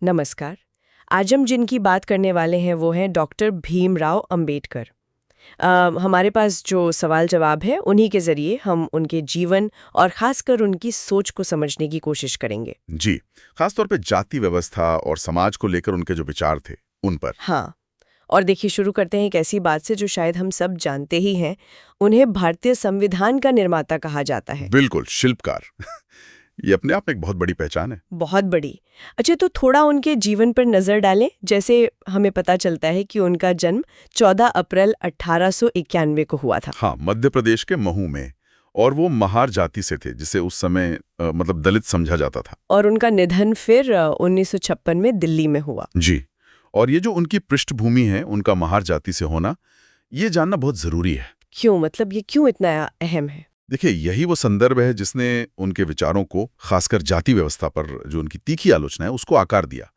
नमस्कार। आज हम जिनकी बात करने वाले हैं वो हैं डॉक्टर भीमराव अंबेडकर। हमारे पास जो सवाल जवाब है उन्हीं के ज़रिए हम उनके जीवन और ख़ासकर उनकी सोच को समझने की कोशिश करेंगे। जी, खासतौर पे जाति व्यवस्था और समाज को लेकर उनके जो विचार थे, उन पर। हाँ, और देखिए शुरू करते हैं एक ऐसी बात से जो शायद हम सब जानते ही हैं। उन्हें भारतीय संविधान का निर्माता कहा जाता है। बिल्कुल, शिल्पकार। ये अपने आप में एक बहुत बड़ी पहचान है। बहुत बड़ी। अच्छा, तो थोड़ा उनके जीवन पर नज़र डालें। जैसे हमें पता चलता है कि उनका जन्म 14 अप्रैल 1891 को हुआ था। हाँ, मध्य प्रदेश के महू में। और वो महार जाति से थे, जिसे उस समय मतलब दलित समझा जाता था। और उनका निधन फिर 1956 में दिल्ली में हुआ। जी, और ये जो उनकी पृष्ठभूमि है, उनका महार जाति से होना, ये जानना बहुत ज़रूरी है। क्यों, मतलब ये क्यों इतना अहम है? देखिए, यही वो संदर्भ है जिसने उनके विचारों को, खासकर जाति व्यवस्था पर जो उनकी तीखी आलोचना है, उसको आकार दिया।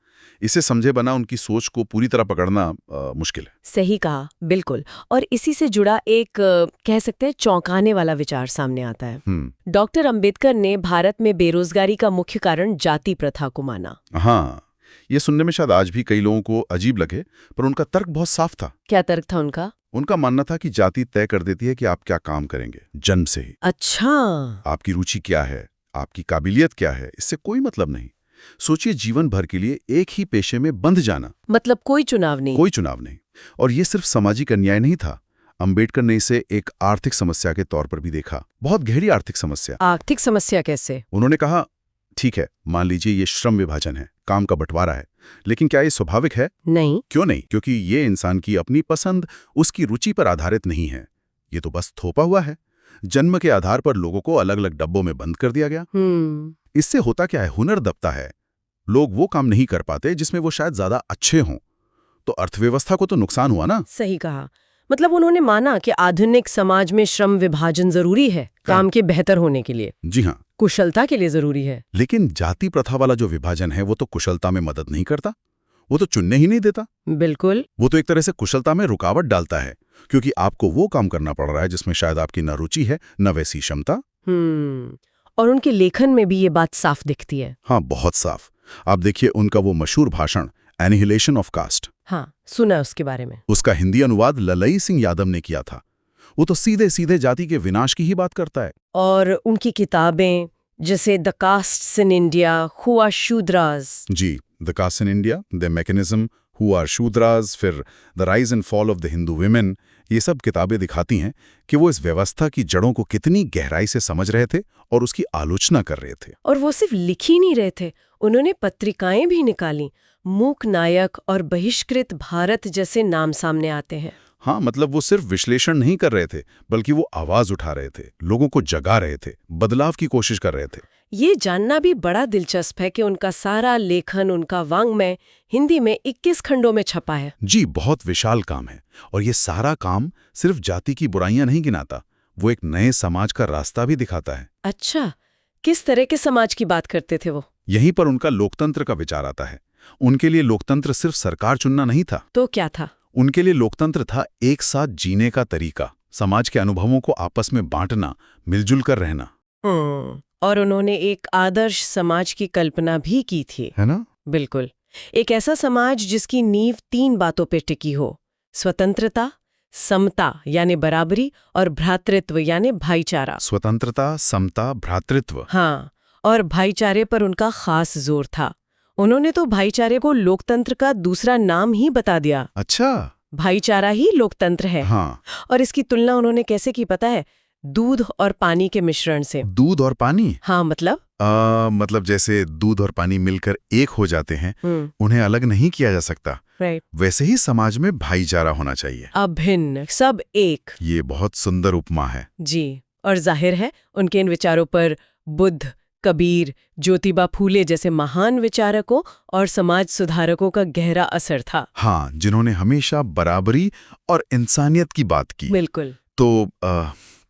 इसे समझे बना उनकी सोच को पूरी तरह पकड़ना मुश्किल है। सही कहा, बिल्कुल। और इसी से जुड़ा एक कह सकते हैं चौंकाने वाला विचार सामने आता है। डॉक्टर अंबेडकर ने भारत में बेरोजगारी का मुख्य कारण जाति प्रथा को माना। हाँ, ये सुनने में शायद आज भी कई लोगों को अजीब लगे, पर उनका तर्क बहुत साफ था। क्या तर्क था उनका? उनका मानना था कि जाति तय कर देती है कि आप क्या काम करेंगे, जन्म से ही। अच्छा। आपकी रुचि क्या है, आपकी काबिलियत क्या है, इससे कोई मतलब नहीं। सोचिए, जीवन भर के लिए एक ही पेशे में बंध जाना। मतलब कोई चुनाव नहीं? कोई चुनाव नहीं। और ये सिर्फ सामाजिक अन्याय नहीं था। अंबेडकर ने इसे एक आर्थिक समस्या के तौर पर भी देखा, बहुत गहरी आर्थिक समस्या। आर्थिक समस्या कैसे? उन्होंने कहा, ठीक है, मान लीजिए ये श्रम विभाजन है, काम का बंटवारा है, लेकिन क्या ये स्वाभाविक है? नहीं। क्यों नहीं? क्योंकि ये इंसान की अपनी पसंद, उसकी रुचि पर आधारित नहीं है। ये तो बस थोपा हुआ है। जन्म के आधार पर लोगों को अलग अलग डब्बों में बंद कर दिया गया। इससे होता क्या है? हुनर दबता है। लोग वो काम नहीं कर पाते जिसमें वो शायद ज्यादा अच्छे हों। तो अर्थव्यवस्था को तो नुकसान हुआ ना। सही कहा। मतलब उन्होंने माना कि आधुनिक समाज में श्रम विभाजन जरूरी है, काम के बेहतर होने के लिए। जी हाँ, कुशलता के लिए जरूरी है। लेकिन जाति प्रथा वाला जो विभाजन है वो तो कुशलता में मदद नहीं करता। वो तो चुनने ही नहीं देता। बिल्कुल। वो तो एक तरह से कुशलता में रुकावट डालता है, क्योंकि आपको वो काम करना पड़ रहा है जिसमें शायद आपकी न रुचि है, न वैसी क्षमता। और उनके लेखन में भी ये बात साफ दिखती है। हाँ, बहुत साफ। आप देखिए उनका वो मशहूर भाषण एनिहिलेशन ऑफ कास्ट। हाँ, सुना उसके बारे में। उसका हिंदी अनुवाद ललई सिंह यादव ने किया था। वो तो सीधे सीधे जाति के विनाश की ही बात करता है। और उनकी किताबें जैसे the castes in India, who are Shudras. जी, the caste in India, the mechanism, who are Shudras, फिर the rise and fall of the Hindu women, ये सब किताबें दिखाती हैं कि वो इस व्यवस्था की जड़ों को कितनी गहराई से समझ रहे थे और उसकी आलोचना कर रहे थे। और वो सिर्फ लिख ही नहीं रहे थे, उन्होंने पत्रिकाएं भी निकाली। मूक नायक और बहिष्कृत भारत जैसे नाम सामने आते हैं। हाँ, मतलब वो सिर्फ विश्लेषण नहीं कर रहे थे, बल्कि वो आवाज उठा रहे थे, लोगों को जगा रहे थे, बदलाव की कोशिश कर रहे थे। ये जानना भी बड़ा दिलचस्प है कि उनका सारा लेखन, उनका वाङ्मय हिंदी में 21 खंडों में छपा है। जी, बहुत विशाल काम है। और ये सारा काम सिर्फ जाति की बुराइयां नहीं गिनाता, वो एक नए समाज का रास्ता भी दिखाता है। अच्छा, किस तरह के समाज की बात करते थे वो? यहीं पर उनका लोकतंत्र का विचार आता है। उनके लिए लोकतंत्र सिर्फ सरकार चुनना नहीं था। तो क्या था? उनके लिए लोकतंत्र था एक साथ जीने का तरीका, समाज के अनुभवों को आपस में बांटना, मिलजुल कर रहना। और उन्होंने एक आदर्श समाज की कल्पना भी की थी, है ना? बिल्कुल। एक ऐसा समाज जिसकी नींव 3 बातों पे टिकी हो: स्वतंत्रता, समता यानी बराबरी, और भ्रातृत्व यानी भाईचारा। स्वतंत्रता, समता, भ्रातृत्व। हाँ, और भाईचारे पर उनका खास जोर था। उन्होंने तो भाईचारे को लोकतंत्र का दूसरा नाम ही बता दिया। अच्छा, भाईचारा ही लोकतंत्र है। हाँ। और इसकी तुलना उन्होंने कैसे की पता है? दूध और पानी के मिश्रण से। दूध और पानी? हाँ, मतलब मतलब जैसे दूध और पानी मिलकर एक हो जाते हैं, उन्हें अलग नहीं किया जा सकता। राइट। वैसे ही समाज में भाईचारा होना चाहिए, अभिन्न, सब एक। ये बहुत सुंदर उपमा है। जी, और जाहिर है उनके इन विचारों पर बुद्ध, कबीर, ज्योतिबा फूले जैसे महान विचारकों और समाज सुधारकों का गहरा असर था। हाँ, जिन्होंने हमेशा बराबरी और इंसानियत की बात की। बिल्कुल। तो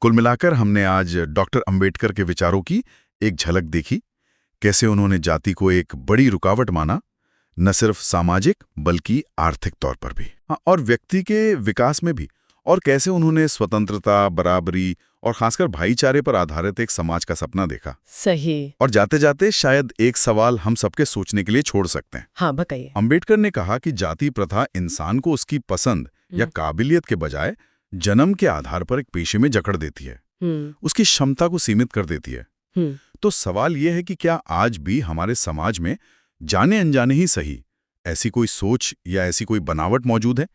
कुल मिलाकर हमने आज डॉक्टर अंबेडकर के विचारों की एक झलक देखी, कैसे उन्होंने जाति को एक बड़ी रुकावट माना, न सिर्फ सामाजिक बल्कि आर्थिक तौर पर भी। हाँ, और व्यक्ति के विकास में भी। और कैसे उन्होंने स्वतंत्रता, बराबरी और खासकर भाईचारे पर आधारित एक समाज का सपना देखा। सही। और जाते जाते शायद एक सवाल हम सबके सोचने के लिए छोड़ सकते हैं। हाँ, बताइए। अंबेडकर ने कहा कि जाति प्रथा इंसान को उसकी पसंद या काबिलियत के बजाय जन्म के आधार पर एक पेशे में जकड़ देती है, उसकी क्षमता को सीमित कर देती है। तो सवाल यह है कि क्या आज भी हमारे समाज में जाने अनजाने ही सही ऐसी कोई सोच या ऐसी कोई बनावट मौजूद है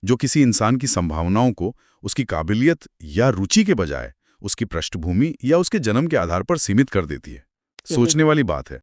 जो किसी इंसान की संभावनाओं को उसकी काबिलियत या रुचि के बजाय उसकी पृष्ठभूमि या उसके जन्म के आधार पर सीमित कर देती है? सोचने वाली बात है।